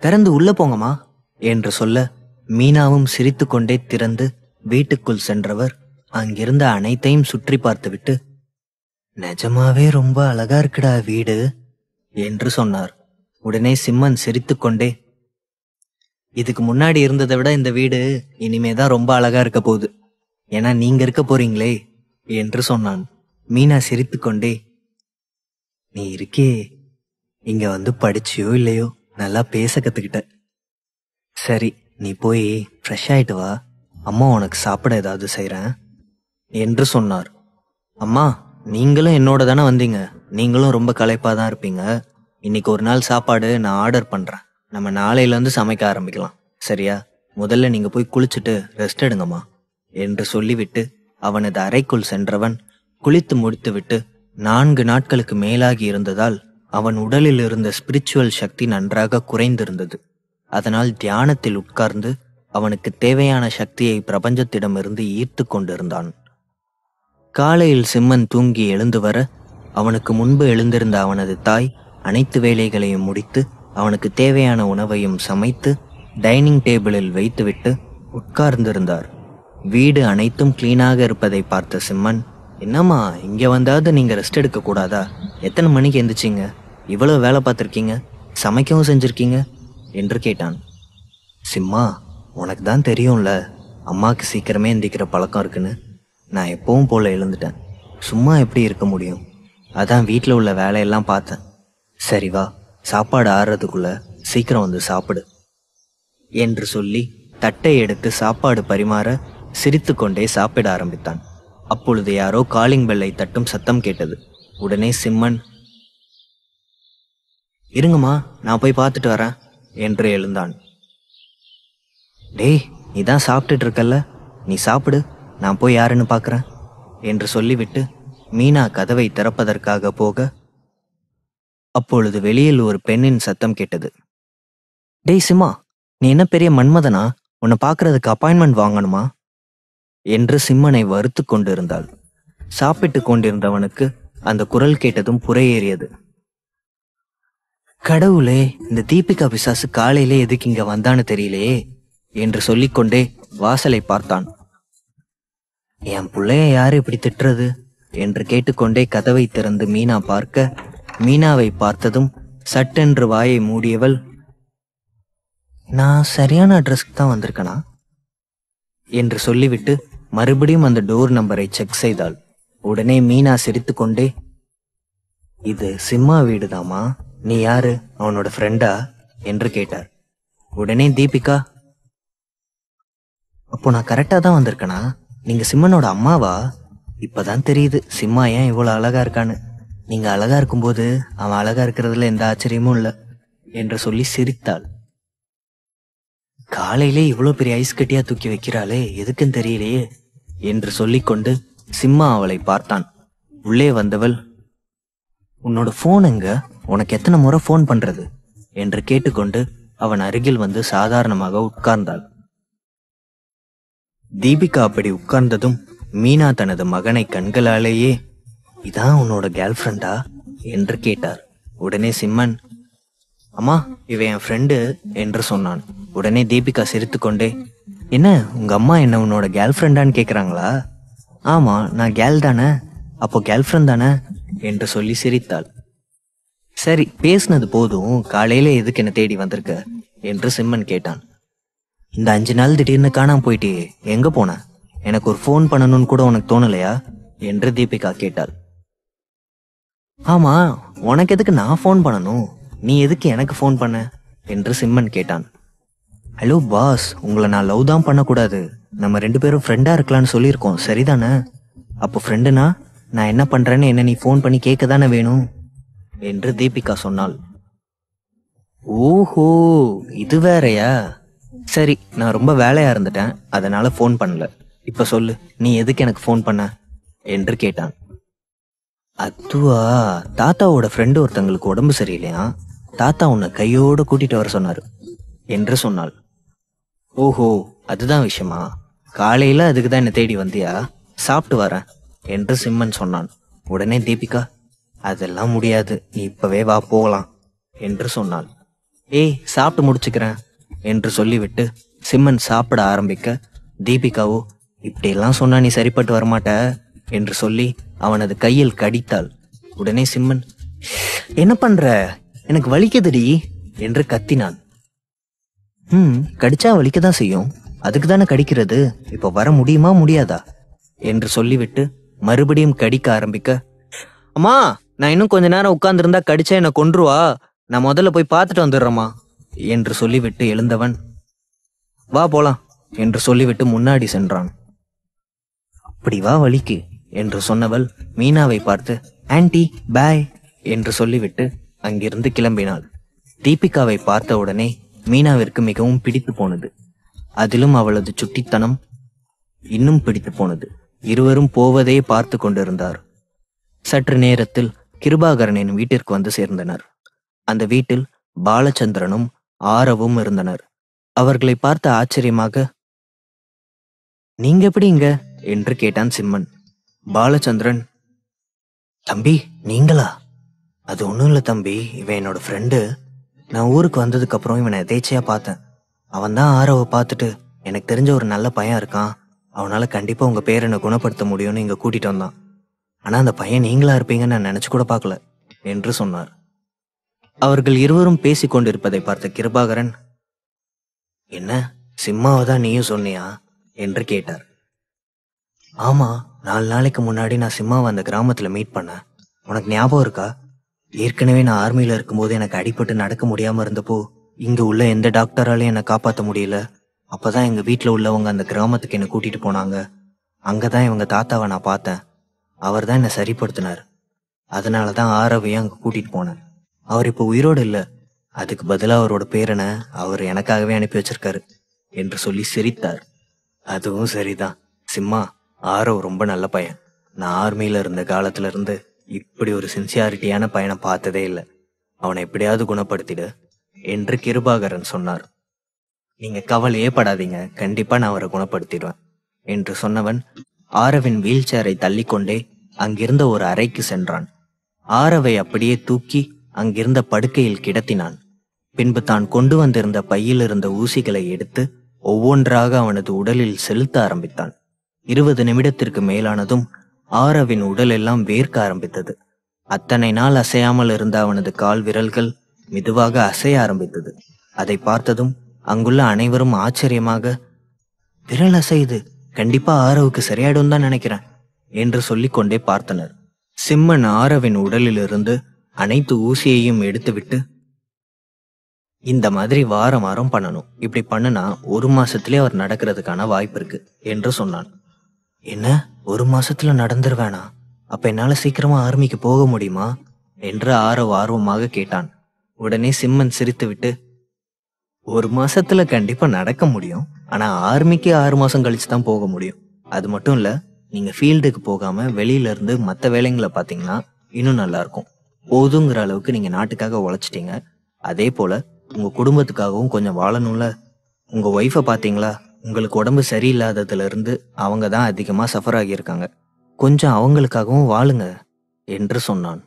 திறந்து உள்ள போங்கம்மா என்று சொல்ல மீனாவும் சிரித்துக்கொண்டே திறந்து வீட்டுக்குள் சென்றவர் அங்கிருந்த அனைத்தையும் சுற்றி பார்த்துவிட்டு, நிஜமாவே ரொம்ப அழகா இருக்குடா வீடு என்று சொன்னார். உடனே சிம்மன் சிரித்துக்கொண்டே, இதுக்கு முன்னாடி இருந்ததை விட இந்த வீடு இனிமேதான் ரொம்ப அழகா இருக்க போகுது. ஏன்னா நீங்க இருக்க போறீங்களே என்று சொன்னான். மீனா சிரித்துக்கொண்டே, நீ இருக்கே, இங்க வந்து படிச்சியோ இல்லையோ நல்லா பேச கத்துக்கிட்ட. சரி, நீ போய் ஃப்ரெஷ் ஆயிட்டு வா. அம்மா உனக்கு சாப்பிட ஏதாவது செய்றேன் என்று சொன்னார். அம்மா, நீங்களும் என்னோட தானே வந்தீங்க. நீங்களும் ரொம்ப களைப்பா தான் இருப்பீங்க. இன்னைக்கு ஒரு நாள் சாப்பாடு நான் ஆர்டர் பண்றேன். நம்ம நாளையில இருந்து சமைக்க ஆரம்பிக்கலாம், சரியா? முதல்ல நீங்க போய் குளிச்சுட்டு ரெஸ்ட் எடுங்கம்மா என்று சொல்லிவிட்டு அவனது அறைக்குள் சென்றவன் குளித்து முடித்துவிட்டு 4 நாட்களுக்கு மேலாகி இருந்ததால் அவன் உடலில் இருந்த ஸ்பிரிச்சுவல் சக்தி நன்றாக குறைந்திருந்தது. அதனால் தியானத்தில் உட்கார்ந்து அவனுக்கு தேவையான சக்தியை பிரபஞ்சத்திடமிருந்து ஈர்த்து கொண்டிருந்தான். காலையில் சிம்மன் தூங்கி எழுந்து வர அவனுக்கு முன்பு எழுந்திருந்த அவனது தாய் அனைத்து வேலைகளையும் முடித்து அவனுக்கு தேவையான உணவையும் சமைத்து டைனிங் டேபிளில் வைத்துவிட்டு உட்கார்ந்திருந்தார். வீடு அனைத்தும் கிளீனாக இருப்பதை பார்த்த சிம்மன், என்னம்மா, இங்க வந்தாவது நீங்க ரெஸ்ட் எடுக்க கூடாதா? எத்தனை மணிக்கு எந்திரிச்சிங்க? இவ்வளவு வேலை பார்த்துருக்கீங்க, சமைக்கவும் செஞ்சிருக்கீங்க என்று கேட்டான். சிம்மா, உனக்கு தான் தெரியும்ல, அம்மாவுக்கு சீக்கிரமே எந்திரிக்கிற பழக்கம் இருக்குன்னு. நான் எப்பவும் போல எழுந்துட்டேன். சும்மா எப்படி இருக்க முடியும்? அதான் வீட்டில் உள்ள வேலையெல்லாம் பார்த்தேன். சரி வா, சாப்பாடு ஆறுறதுக்குள்ள சீக்கிரம் வந்து சாப்பிடு என்று சொல்லி தட்டை எடுத்து சாப்பாடு பரிமாற சிரித்து கொண்டே சாப்பிட ஆரம்பித்தான். அப்பொழுது யாரோ காலிங் பெல்லை தட்டும் சத்தம் கேட்டது. உடனே சிம்மன், இருங்கம்மா, நான் போய் பார்த்துட்டு வரேன் என்று எழுந்தான். டேய், நீ தான் சாப்பிட்டுட்டு இருக்கல்ல, நீ சாப்பிடு, நான் போய் யாருன்னு பார்க்குறேன் என்று சொல்லிவிட்டு மீனா கதவை திறப்பதற்காக போக, அப்பொழுது வெளியில் ஒரு பெண்ணின் சத்தம் கேட்டது. டேய் சிம்மா, நீ என்ன பெரிய மன்மதனா? உன்னை பார்க்கறதுக்கு அப்பாயின்மெண்ட் வாங்கணுமா என்று சிம்மனை வறுத்து கொண்டிருந்தாள். சாப்பிட்டு கொண்டிருந்தவனுக்கு அந்த குரல் கேட்டதும் புறையேறியது. கடவுளே, இந்த தீபிகா பிசாசு காலையிலே எதுக்கு இங்க வந்தான்னு தெரியலையே என்று சொல்லிக்கொண்டே வாசலை பார்த்தான். என் பிள்ளைய யாரு இப்படி திட்டுறது என்று கேட்டுக்கொண்டே கதவை திறந்து மீனா பார்க்க, மீனாவை பார்த்ததும் சட்டென்று வாயை மூடியவள், நான் சரியான அட்ரஸ்க்கு தான் வந்திருக்கனா என்று சொல்லிவிட்டு மறுபடியும் அந்த டோர் நம்பரை செக் செய்தாள். உடனே மீனா சிரித்து கொண்டே, இது சிம்மா வீடுதாமா, நீ யாரு, அவனோட ஃப்ரெண்டா என்று கேட்டார். உடனே தீபிகா, அப்போ நான் கரெக்டா தான் வந்திருக்கனா? நீங்க சிம்மனோட அம்மாவா? இப்பதான் தெரியுது சிம்மா ஏன் இவ்வளவு அழகா இருக்கான்னு. நீங்க அழகா இருக்கும்போது அவன் அழகா இருக்கிறதுல எந்த ஆச்சரியமும் இல்லை என்று சொல்லி சிரித்தாள். காலையிலே இவ்வளவு பெரிய ஐஸ் கட்டியா தூக்கி வைக்கிறாளே, எதுக்குன்னு தெரியலையே என்று சொல்லிக்கொண்டு சிம்மா அவளை பார்த்தான். உள்ளே வந்தவள், உன்னோட போன் எங்க, உனக்கு எத்தனை முறை போன் பண்றது என்று கேட்டுக்கொண்டு அவன் அருகில் வந்து சாதாரணமாக உட்கார்ந்தாள். தீபிகா அப்படி உட்கார்ந்ததும் மீனா தனது மகனை கண்களாலேயே, இதான் உன்னோட கேர்ள் ஃப்ரெண்டா என்று கேட்டார். உடனே சிம்மன், அம்மா, இவன் என் ஃப்ரெண்டு என்று சொன்னான். உடனே தீபிகா சிரித்துக்கொண்டே, என்ன உங்க அம்மா என்ன உன்னோட கேர்ள் ஃப்ரெண்டான்னு கேக்குறாங்களா? ஆமா, நான் கேர்ள் தானே, அப்போ கேர்ள் ஃப்ரெண்ட் தானே என்று சொல்லி சிரித்தாள். சரி, பேசினது போதும், காலையில எதுக்கு என்ன தேடி வந்திருக்க என்று சிம்மன் கேட்டான். இந்த 5 நாள் திடீர்னு காணாம போயிட்டே, எங்க போன? எனக்கு ஒரு ஃபோன் பண்ணணும்னு கூட உனக்கு தோணலையா என்று தீபிகா கேட்டாள். ஆமா, உனக்கு எதுக்கு நான் ஃபோன் பண்ணணும், நீ எதுக்கு எனக்கு ஃபோன் பண்ண என்று சிம்மன் கேட்டான். ஹலோ பாஸ், உங்களை நான் லவ் தான் பண்ணக்கூடாது, நம்ம 2 பேரும் ஃப்ரெண்டா இருக்கலாம்னு சொல்லியிருக்கோம், சரிதானே? அப்போ ஃப்ரெண்டுனா நான் என்ன பண்றேன்னு என்ன நீ ஃபோன் பண்ணி கேட்க தானே வேணும் என்று தீபிகா சொன்னாள். ஓஹோ, இது வேறையா? சரி, நான் ரொம்ப வேலையா இருந்துட்டேன், அதனால ஃபோன் பண்ணல. இப்ப சொல்லு, நீ எதுக்கு எனக்கு ஃபோன் பண்ண என்று கேட்டான். அதுவா, தாத்தாவோட ஃப்ரெண்டு ஒருத்தங்களுக்கு உடம்பு சரியில்லையா, தாத்தா உன்னை கையோட கூட்டிட்டு வர சொன்னாரு என்று சொன்னாள். ஓஹோ, அதுதான் விஷயமா? காலையில அதுக்குதான் என்ன தேடி வந்தியா? சாப்பிட்டு வரேன் என்று சிம்மன் சொன்னான். உடனே தீபிகா, அதெல்லாம் முடியாது, நீ இப்பவே வா போகலாம் என்று சொன்னாள். ஏய், சாப்பிட்டு முடிச்சுக்கிறேன் என்று சொல்லிவிட்டு சிம்மன் சாப்பிட ஆரம்பிக்க, தீபிகாவோ, இப்படியெல்லாம் சொன்னா நீ சரிப்பட்டு வரமாட்ட என்று சொல்லி அவனது கையில் கடித்தாள். உடனே சிம்மன், என்ன பண்ற, எனக்கு வலிக்குதுடி என்று கத்தினான். கடிச்சா வலிக்கதான் செய்யும், அதுக்கு தானே கடிக்கிறது, இப்ப வர முடியுமா முடியாதா என்று சொல்லிவிட்டு மறுபடியும் கடிக்க ஆரம்பிக்க, அம்மா, நான் இன்னும் கொஞ்ச நேரம் உட்கார்ந்துருந்தா கடிச்சா என்ன கொன்றுவா, நான் முதல்ல போய் பார்த்துட்டு வந்துடுறேம்மா என்று சொல்லிவிட்டு எழுந்தவன், வா போலாம் என்று சொல்லிவிட்டு முன்னாடி சென்றான். அப்படி வா வலிக்கு என்று சொன்னவள் மீனாவை பார்த்து, ஆன்டி பாய் என்று சொல்லிவிட்டு அங்கிருந்து கிளம்பினாள். தீபிகாவை பார்த்த உடனே மீனாவிற்கு மிகவும் பிடித்து போனது. அதிலும் அவளது சுட்டித்தனம் இன்னும் பிடித்து போனது. இருவரும் போவதே பார்த்து கொண்டிருந்தார். சற்று நேரத்தில் கிருபாகரனின் வீட்டிற்கு வந்து சேர்ந்தனர். அந்த வீட்டில் பாலச்சந்திரனும் ஆரவும் இருந்தனர். அவர்களை பார்த்த ஆச்சரியமாக, நீங்க எப்படி இங்க என்று கேட்டான் சிம்மன். பாலச்சந்திரன், தம்பி நீங்களா? அது ஒண்ணும் இல்ல தம்பி, இவன் என்னோட ஃப்ரெண்டு. நான் ஊருக்கு வந்ததுக்கு அப்புறம் இவனை எதேச்சையா பார்த்தேன். அவன் தான் ஆரவை பார்த்துட்டு, எனக்கு தெரிஞ்ச ஒரு நல்ல பையன் இருக்கான், அவனால கண்டிப்பா உங்க பேரனை குணப்படுத்த முடியும்னு இங்க கூட்டிட்டு வந்தான். ஆனா அந்த பையன் நீங்களா இருப்பீங்கன்னு நான் நினைச்சு கூட பார்க்கல என்று சொன்னார். அவர்கள் இருவரும் பேசிக் கொண்டிருப்பதை பார்த்த கிருபாகரன், என்ன சிம்மாவை தான் நீயும் சொன்னியா என்று கேட்டார். ஆமா, 4 நாளைக்கு முன்னாடி நான் சிம்மாவை அந்த கிராமத்துல மீட் பண்ணேன். உனக்கு ஞாபகம் இருக்கா? ஏற்கனவே நான் ஆர்மியில இருக்கும்போது எனக்கு அடிபட்டு நடக்க முடியாம இருந்தப்போ இங்க உள்ள எந்த டாக்டராலையும் என்னை காப்பாற்ற முடியல. அப்பதான் எங்க வீட்டுல உள்ளவங்க அந்த கிராமத்துக்கு என்னை கூட்டிட்டு போனாங்க. அங்கதான் இவங்க தாத்தாவை நான் பார்த்தேன். அவர் தான் என்னை சரிப்படுத்தினார். அதனாலதான் ஆரவையும் அங்க கூட்டிட்டு போனேன். அவர் இப்ப உயிரோடு இல்ல. அதுக்கு பதிலா அவரோட பேரனை அவர் எனக்காகவே அனுப்பி வச்சிருக்காரு என்று சொல்லி சிரித்தார். அதுவும் சரிதான் சிம்மா, ஆரவ் ரொம்ப நல்ல பையன். நான் ஆர்மியில இருந்த காலத்துல இருந்து இப்படி ஒரு சின்சியாரிட்டியான பையனை பார்த்ததே இல்லை. அவனை எப்படியாவது குணப்படுத்திடு என்று கிருபாகரன் சொன்னார். நீங்க கவலையே படாதீங்க, கண்டிப்பா நான் அவரை குணப்படுத்திடுவேன் என்று சொன்னவன் ஆரவின் வீல் சேரை தள்ளிக்கொண்டே அங்கிருந்த ஒரு அறைக்கு சென்றான். ஆரவை அப்படியே தூக்கி அங்கிருந்த படுக்கையில் கிடத்தினான். பின்பு தான் கொண்டு வந்திருந்த பையில் இருந்த ஊசிகளை எடுத்து ஒவ்வொன்றாக அவனது உடலில் செலுத்த ஆரம்பித்தான். 20 நிமிடத்திற்கு மேலானதும் ஆரவின் உடல் எல்லாம் வேர்க்க ஆரம்பித்தது. அத்தனை நாள் அசையாமல் இருந்த அவனது கால் விரல்கள் மெதுவாக அசைய ஆரம்பித்தது. அதை பார்த்ததும் அங்குள்ள அனைவரும் ஆச்சரியமாக, விரல் அசையுது, கண்டிப்பா ஆரவுக்கு சரியாயிடும் தான் நினைக்கிறேன் என்று சொல்லிக்கொண்டே பார்த்தனர். சிம்மன் ஆரவின் உடலிலிருந்து அனைத்து ஊசியையும் எடுத்துவிட்டு, இந்த மாதிரி வாரம் வாரம் பண்ணணும், இப்படி பண்ணுனா 1 மாசத்திலே அவர் நடக்கிறதுக்கான வாய்ப்பு இருக்கு என்று சொன்னான். என்ன, 1 மாசத்துல நடந்துருவேனா? அப்ப என்னால சீக்கிரமா ஆர்மிக்கு போக முடியுமா என்று ஆரவ் ஆர்வமாக கேட்டான். உடனே சிம்மன் சிரித்துவிட்டு, 1 மாசத்துல கண்டிப்பா நடக்க முடியும். ஆனா ஆர்மிக்கு 6 மாசம் கழிச்சு தான் போக முடியும். அது மட்டும் இல்ல, நீங்க ஃபீல்டுக்கு போகாம வெளியில இருந்து மற்ற வேலைங்களை பாத்தீங்கன்னா இன்னும் நல்லா இருக்கும். போதுங்கிற அளவுக்கு நீங்க நாட்டுக்காக உழைச்சிட்டீங்க. அதே போல உங்க குடும்பத்துக்காகவும் கொஞ்சம் வாழணும்ல. உங்க ஒய்ஃபை பாத்தீங்களா? உங்களுக்கு உடம்பு சரியில்லாததுல இருந்து அவங்க தான் அதிகமா சஃபர் ஆகியிருக்காங்க. கொஞ்சம் அவங்களுக்காகவும் வாழுங்க என்று சொன்னான்.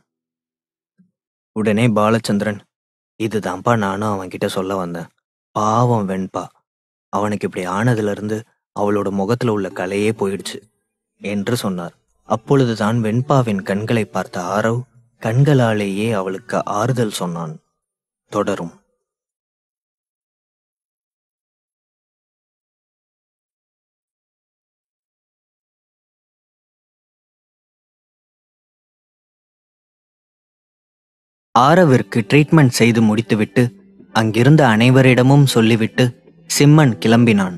உடனே பாலச்சந்திரன், இதுதான்ப்பா நானும் அவன்கிட்ட சொல்ல வந்தேன். பாவம் வெண்பா, அவனுக்கு இப்படி ஆனதுல இருந்து அவளோட முகத்துல உள்ள கலையே போயிடுச்சு என்று சொன்னார். அப்பொழுதுதான் வெண்பாவின் கண்களை பார்த்த ஆரவ் கண்களாலேயே அவளுக்கு ஆறுதல் சொன்னான். தொடரும். ஆரவிற்கு ட்ரீட்மெண்ட் செய்து முடித்துவிட்டு அங்கிருந்த அனைவரிடமும் சொல்லிவிட்டு சிம்மன் கிளம்பினான்.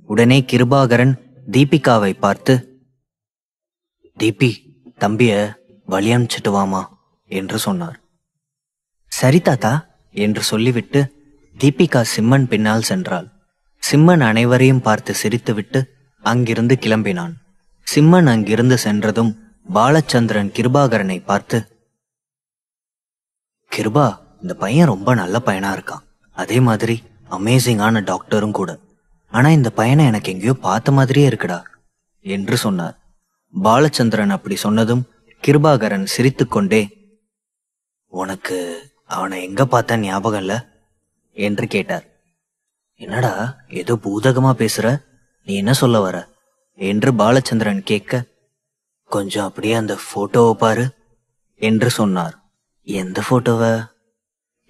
உடனே கிருபாகரன் தீபிகாவை பார்த்து, தீபி, தம்பிய வழி அனுப்பிச்சிட்டு வாமா என்று சொன்னார். சரி தாத்தா என்று சொல்லிவிட்டு தீபிகா சிம்மன் பின்னால் சென்றாள். சிம்மன் அனைவரையும் பார்த்து சிரித்துவிட்டு அங்கிருந்து கிளம்பினான். சிம்மன் அங்கிருந்து சென்றதும் பாலச்சந்திரன் கிருபாகரனை பார்த்து, கிருபா, இந்த பையன் ரொம்ப நல்ல பையனா இருக்கான். அதே மாதிரி அமேசிங்கான டாக்டரும் கூட. ஆனா இந்த பையனை எனக்கு எங்கேயோ பார்த்த மாதிரியே இருக்குடா என்று சொன்னார். பாலச்சந்திரன் அப்படி சொன்னதும் கிருபாகரன் சிரித்துக்கொண்டே, உனக்கு அவனை எங்க பார்த்த ஞாபகம் இல்ல என்று கேட்டார். என்னடா ஏதோ பூதகமா பேசுற, நீ என்ன சொல்ல வர என்று பாலச்சந்திரன் கேட்க, கொஞ்சம் அப்படியே அந்த போட்டோவை பாரு என்று சொன்னார். எந்த போட்டோவை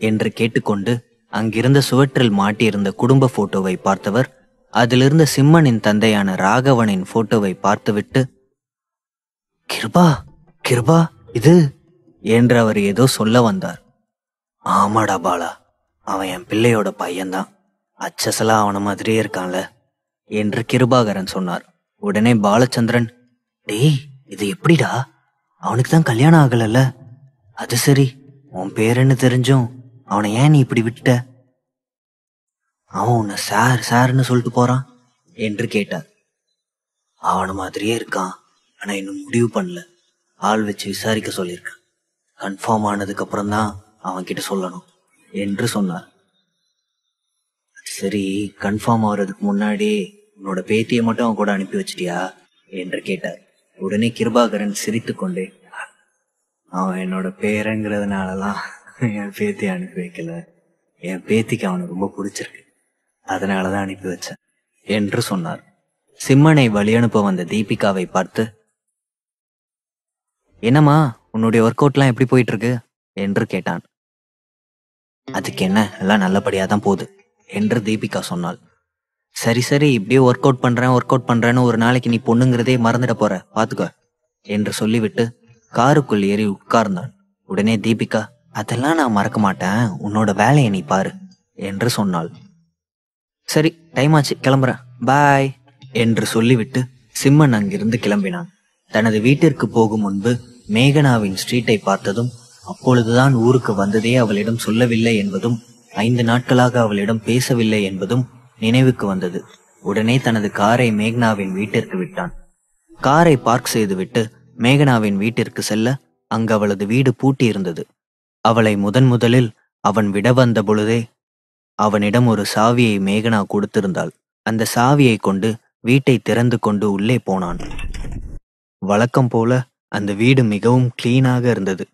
என்று கேட்டுக்கொண்டு அங்கிருந்த சுவற்றில் மாட்டியிருந்த குடும்ப போட்டோவை பார்த்தவர் அதிலிருந்த சிம்மனின் தந்தையான ராகவனின் போட்டோவை பார்த்துவிட்டு, கிருபா, கிருபா, இது என்று அவர் ஏதோ சொல்ல வந்தார். ஆமாடா பாலா, அவன் என் பிள்ளையோட பையன்தான். அச்சசலா அவன மாதிரியே இருக்கான்ல என்று கிருபாகரன் சொன்னார். உடனே பாலச்சந்திரன், டேய், இது எப்படிடா? அவனுக்கு தான் கல்யாணம் ஆகலல்ல? அது சரி, உன் பேருன்னு தெரிஞ்சும் அவனை ஏன் நீ இப்படி விட்ட? அவன் உன்னை சார் சார்னு சொல்லிட்டு போறான் என்று கேட்டார். அவன மாதிரியே இருக்கான், ஆனா இன்னும் முடிவு பண்ணல. ஆள் வச்சு விசாரிக்க சொல்லியிருக்கான். கன்ஃபார்ம் ஆனதுக்கு அப்புறம் தான் அவன் கிட்ட சொல்லணும் என்று சொன்னார். சரி, கன்ஃபார்ம் ஆகிறதுக்கு முன்னாடி உன்னோட பேத்தியை மட்டும் அவன் கூட அனுப்பி வச்சிட்டியா என்று கேட்டார். உடனே கிருபாகரன் சிரித்து கொண்டே, அவன் என்னோட பேரங்கிறதுனாலலாம் என் பேத்தியை அனுப்பி வைக்கல. என் பேத்திக்கு அவனுக்கு ரொம்ப பிடிச்சிருக்கு, அதனாலதான் அனுப்பி வச்சேன் என்று சொன்னார். சிம்மனை வழி அனுப்ப வந்த தீபிகாவை பார்த்து, என்னம்மா, உன்னுடைய ஒர்க் அவுட்லாம் எப்படி போயிட்டு இருக்கு என்று கேட்டான். அதுக்கு என்ன, எல்லாம் நல்லபடியா தான் போகுது என்று தீபிகா சொன்னாள். சரி சரி, இப்படியே ஒர்க் அவுட் பண்றேன்னு ஒரு நாளைக்கு நீ பொண்ணுங்கிறதே மறந்துட போற, பாத்துக்க என்று சொல்லிவிட்டு காருக்குள் ஏறி உட்கார்ந்தான். உடனே தீபிகா, அதெல்லாம் நான் மறக்க மாட்டேன், உன்னோட வேலையை நீ பாரு என்று சொன்னாள். சரி, டைம் ஆச்சு, கிளம்புறேன், பாய் என்று சொல்லிவிட்டு சிம்மன் அங்கிருந்து கிளம்பினான். தனது வீட்டிற்கு போகும் முன்பு மேகனாவின் ஸ்ட்ரீட்டை பார்த்ததும், அப்பொழுதுதான் ஊருக்கு வந்ததே அவளிடம் சொல்லவில்லை என்பதும் 5 நாட்களாக அவளிடம் பேசவில்லை என்பதும் நினைவுக்கு வந்தது. உடனே தனது காரை மேகனாவின் வீட்டிற்கு விட்டான். காரை பார்க் செய்துவிட்டு மேகனாவின் வீட்டிற்கு செல்ல, அங்கு அவளது வீடு பூட்டி இருந்தது. அவளை முதலில் அவன் விட வந்த பொழுதே அவனிடம் ஒரு சாவியை மேகனா கொடுத்திருந்தாள். அந்த சாவியை கொண்டு வீட்டை திறந்து கொண்டு உள்ளே போனான். வழக்கம் போல அந்த வீடு மிகவும் கிளீனாக இருந்தது.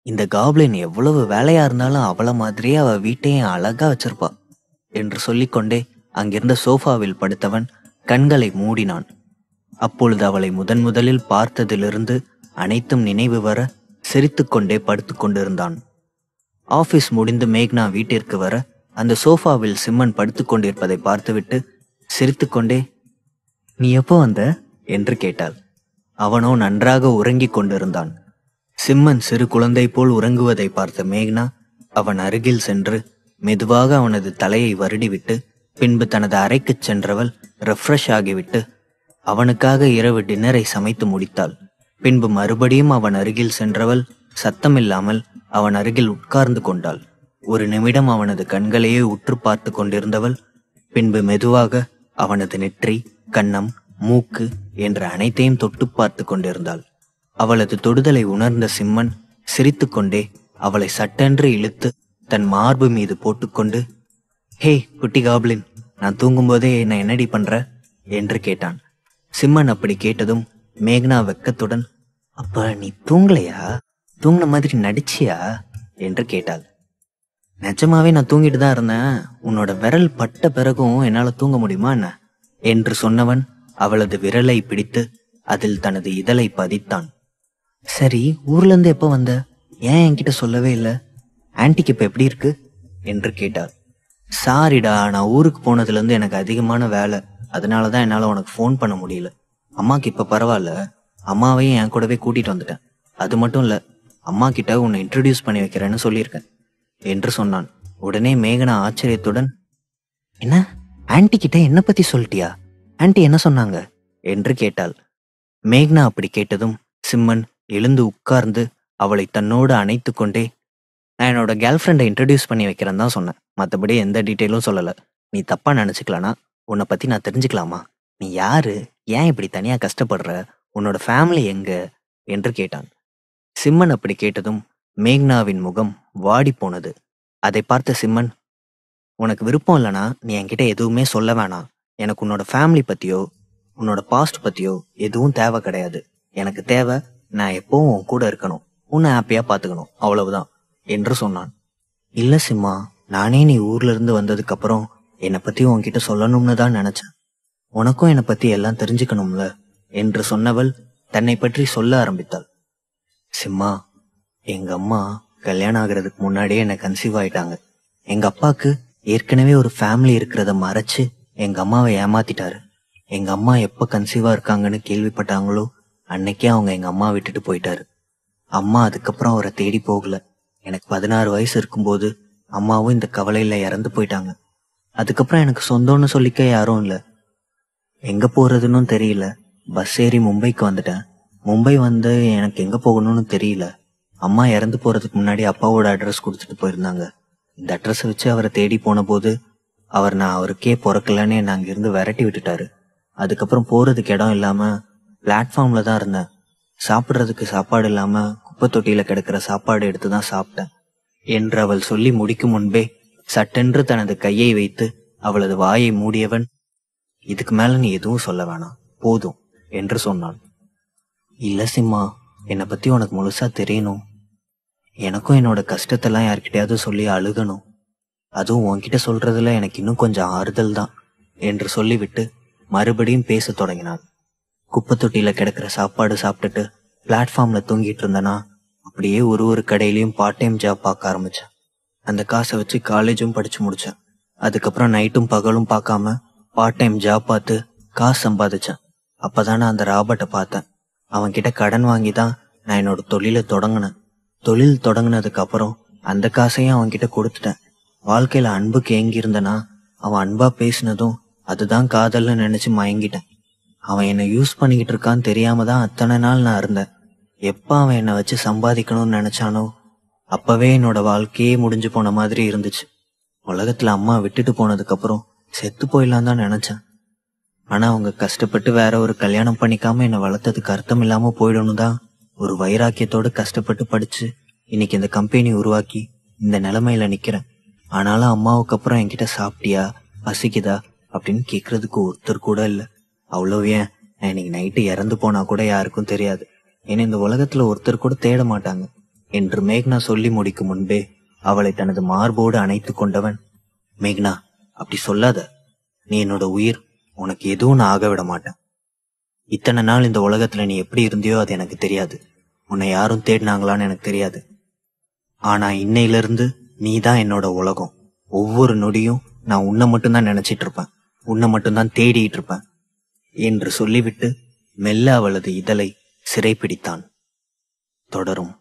இந்த காப்ளின் எவ்வளவு வேலையா இருந்தாலும் அவள மாதிரியே அவ வீட்டையும் அழகா வச்சிருப்பா என்று சொல்லிக்கொண்டே அங்கிருந்த சோஃபாவில் படுத்தவன் கண்களை மூடினான். அப்பொழுது அவளை முதலில் பார்த்ததிலிருந்து அனைத்தும் நினைவு வர சிரித்துக்கொண்டே படுத்து கொண்டிருந்தான். ஆபீஸ் முடிந்து மேக்னா வீட்டிற்கு வர அந்த சோஃபாவில் சிம்மன் படுத்து கொண்டிருப்பதை பார்த்துவிட்டு சிரித்துக்கொண்டே, "நீ எப்போ வந்த?" என்று கேட்டாள். அவனோ நன்றாக உறங்கிக் கொண்டிருந்தான். சிம்மன் சிறு குழந்தை போல் உறங்குவதை பார்த்த மேக்னா அவன் அருகில் சென்று மெதுவாக அவனது தலையை வருடிவிட்டு பின்பு தனது அறைக்குச் சென்றவள் ரெஃப்ரெஷ் ஆகிவிட்டு அவனுக்காக இரவு டின்னரை சமைத்து முடித்தாள். பின்பு மறுபடியும் அவன் அருகில் சென்றவள் சத்தமில்லாமல் அவன் அருகில் உட்கார்ந்து கொண்டாள். ஒரு நிமிடம் அவனது கண்களையே உற்று பார்த்து கொண்டிருந்தவள் பின்பு மெதுவாக அவனது நெற்றி, கன்னம், மூக்கு என்ற அனைத்தையும் தொட்டு பார்த்து கொண்டிருந்தாள். அவளது தொடுதலை உணர்ந்த சிம்மன் சிரித்துக்கொண்டே அவளை சட்டென்று இழுத்து தன் மார்பு மீது போட்டுக்கொண்டு, "ஹே குட்டி காப்ளின், நான் தூங்கும்போதே என்ன என்னடி பண்ற?" என்று கேட்டான். சிம்மன் அப்படி கேட்டதும் மேக்னா வெக்கத்துடன், "அப்ப நீ தூங்கலையா? தூங்கின மாதிரி நடிச்சியா?" என்று கேட்டாள். "நிஜமாவே நான் தூங்கிட்டு தான் இருந்தேன். உன்னோட விரல் பட்ட பிறகும் என்னால தூங்க முடியுமா என்ன?" என்று சொன்னவன் அவளது விரலை பிடித்து அதில் தனது இதழை பதித்தான். "சரி, ஊர்ல இருந்து எப்ப வந்த? ஏன் என்கிட்ட சொல்லவே இல்லை? ஆன்டிக்கு இப்ப எப்படி இருக்கு?" என்று கேட்டாள். "சாரிடா, நான் ஊருக்கு போனதுல இருந்து எனக்கு அதிகமான வேலை, அதனாலதான் என்னால உனக்கு ஃபோன் பண்ண முடியல. அம்மாக்கு இப்ப பரவாயில்ல. அம்மாவையும் என் கூடவே கூட்டிட்டு வந்துட்டேன். அது மட்டும் இல்ல, அம்மா கிட்ட உன்னை இன்ட்ரடியூஸ் பண்ணி வைக்கிறேன்னு சொல்லியிருக்கேன்" என்று சொன்னான். உடனே மேகனா ஆச்சரியத்துடன், "என்ன, ஆன்டி கிட்ட என்ன பத்தி சொல்லிட்டியா? ஆன்டி என்ன சொன்னாங்க?" என்று கேட்டாள். மேக்னா அப்படி கேட்டதும் சிம்மன் எழுந்து உட்கார்ந்து அவளை தன்னோடு அணைத்து கொண்டே, "நான் என்னோட கேர்ள் ஃப்ரெண்டை இன்ட்ரடியூஸ் பண்ணி வைக்கிறேன்னு தான் சொன்னேன். மற்றபடி எந்த டீட்டெயிலும் சொல்லலை. நீ தப்பா நினச்சிக்கலானா உன்னை பற்றி நான் தெரிஞ்சுக்கலாமா? நீ யாரு? ஏன் இப்படி தனியாக கஷ்டப்படுற? உன்னோட ஃபேமிலி எங்க?" என்று கேட்டான். சிம்மன் அப்படி கேட்டதும் மேக்னாவின் முகம் வாடி போனது. அதை பார்த்த சிம்மன், "உனக்கு விருப்பம் இல்லைனா நீ என்கிட்ட எதுவுமே சொல்ல வேணாம். எனக்கு உன்னோட ஃபேமிலி பற்றியோ உன்னோட பாஸ்ட் பற்றியோ எதுவும் தேவை கிடையாது. எனக்கு தேவை, நான் எப்பவும் உன் கூட இருக்கணும், உன்னை ஹாப்பியாக பார்த்துக்கணும், அவ்வளவுதான்" என்று சொன்னான். "இல்லை சிம்மா, நானே நீ ஊர்ல இருந்து வந்ததுக்கு அப்புறம் என்னை பற்றி உன்கிட்ட சொல்லணும்னு தான் நினைச்சேன். உனக்கும் என்னை பற்றி எல்லாம் தெரிஞ்சுக்கணும்ல" என்று சொன்னவள் தன்னை பற்றி சொல்ல ஆரம்பித்தாள். "சிம்மா, எங்க அம்மா கல்யாணம் ஆகிறதுக்கு முன்னாடியே என்னை கன்சீவ் ஆயிட்டாங்க. எங்க அப்பாக்கு ஏற்கனவே ஒரு ஃபேமிலி இருக்கிறத மறைச்சு எங்க அம்மாவை ஏமாத்திட்டாரு. எங்க அம்மா எப்ப கன்சீவா இருக்காங்கன்னு கேள்விப்பட்டாங்களோ அன்னைக்கே அவங்க எங்க அம்மா விட்டுட்டு போயிட்டாரு. அம்மா அதுக்கப்புறம் அவரை தேடி போகல. எனக்கு 16 வயசு இருக்கும்போது அம்மாவும் இந்த கவலையில இறந்து போயிட்டாங்க. அதுக்கப்புறம் எனக்கு சொந்தம்னு சொல்லிக்க யாரும் இல்லை. எங்க போறதுன்னு தெரியல. பஸ் ஏறி மும்பைக்கு வந்துட்டேன். மும்பை வந்து எனக்கு எங்க போகணும்னு தெரியல. அம்மா இறந்து போறதுக்கு முன்னாடி அப்பாவோட அட்ரஸ் கொடுத்துட்டு போயிருந்தாங்க. இந்த அட்ரஸை வச்சு அவரை தேடி போன போது நான் அவருக்கே பிறக்கலன்னு என்னை அங்கிருந்து விரட்டி விட்டுட்டாரு. அதுக்கப்புறம் போறதுக்கு இடம் இல்லாம பிளாட்ஃபார்ம்ல தான் இருந்தேன். சாப்பிட்றதுக்கு சாப்பாடு இல்லாம குப்பை தொட்டியில கிடக்கிற சாப்பாடு எடுத்து தான் சாப்பிட்டேன்" என்று அவள் சொல்லி முடிக்கும் முன்பே சட்டென்று தனது கையை வைத்து அவளது வாயை மூடியவன், "இதுக்கு மேல நீ எதுவும் சொல்ல வேணாம், போதும்" என்று சொன்னான். "இல்ல சிம்மா, என்னை பத்தி உனக்கு முழுசா தெரியணும். எனக்கும் என்னோட கஷ்டத்தெல்லாம் யார்கிட்டயாவது சொல்லி அழுகணும். அதுவும் உன்கிட்ட சொல்றதுல எனக்கு இன்னும் கொஞ்சம் ஆறுதல் தான்" என்று சொல்லிவிட்டு மறுபடியும் பேச தொடங்கினான். "குப்பை தொட்டியில கிடக்கிற சாப்பாடு சாப்பிட்டுட்டு பிளாட்ஃபார்ம்ல தூங்கிட்டு இருந்தனா அப்படியே ஒரு கடையிலையும் பார்ட் டைம் ஜாப் பார்க்க ஆரம்பிச்சேன். அந்த காசை வச்சு காலேஜும் படிச்சு முடிச்சேன். அதுக்கப்புறம் நைட்டும் பகலும் பார்க்காம பார்ட் டைம் ஜாப் பார்த்து காசு சம்பாதிச்சேன். அப்பதான் நான் அந்த ராபர்ட்டை பார்த்தேன். அவன்கிட்ட கடன் வாங்கி தான் நான் என்னோட தொழிலை தொடங்கினேன். தொழில் தொடங்கினதுக்கு அப்புறம் அந்த காசையும் அவன்கிட்ட கொடுத்துட்டேன். வாழ்க்கையில அன்புக்கு ஏங்கி இருந்தனா அவன் அன்பா பேசினதும் அதுதான் காதல்னு நினைச்சு மயங்கிட்டேன். அவன் என்னை யூஸ் பண்ணிக்கிட்டு இருக்கான்னு தெரியாம தான் அத்தனை நாள் நான் இருந்தேன். எப்ப அவன் என்னை வச்சு சம்பாதிக்கணும்னு நினைச்சானோ அப்பவே என்னோட வாழ்க்கையே முடிஞ்சு போன மாதிரி இருந்துச்சு. உலகத்துல அம்மா விட்டுட்டு போனதுக்கு அப்புறம் செத்து போயிடலாம் தான் நினைச்சேன். ஆனா அவங்க கஷ்டப்பட்டு வேற ஒரு கல்யாணம் பண்ணிக்காம என்னை வளர்த்ததுக்கு அர்த்தம் இல்லாம போயிடணும் தான் ஒரு வைராக்கியத்தோட கஷ்டப்பட்டு படிச்சு இன்னைக்கு இந்த கம்பெனி உருவாக்கி இந்த நிலைமையில நிக்கிறேன். ஆனாலும் அம்மாவுக்கு அப்புறம் என்கிட்ட சாப்பிட்டியா, பசிக்குதா அப்படின்னு கேக்குறதுக்கு ஒருத்தர் கூட இல்ல. அவ்வளோ ஏன், நான் இன்னைக்கு நைட்டு இறந்து போனா கூட யாருக்கும் தெரியாது. ஏன்னா இந்த உலகத்துல ஒருத்தர் கூட தேட மாட்டாங்க என்று மேக்னா சொல்லி முடிக்கும் முன்பே அவளை தனது மார்போடு அணைத்து கொண்டவன், மேக்னா அப்படி சொல்லாத, நீ என்னோட உயிர், உனக்கு எதுவும் நான் ஆக விட மாட்டேன். இத்தனை நாள் இந்த உலகத்துல நீ எப்படி இருந்தியோ அது எனக்கு தெரியாது, உன்னை யாரும் தேடினாங்களான்னு எனக்கு தெரியாது. ஆனா இன்னையிலிருந்து நீ தான் என்னோட உலகம். ஒவ்வொரு நொடியும் நான் உன்னை மட்டும்தான் நினைச்சிட்டு இருப்பேன், உன்னை மட்டும்தான் தேடிட்டு இருப்பேன் என்று சொல்லிவிட்டு மெல்ல அவளது இதழை சிறைப்பிடித்தான். தொடரும்.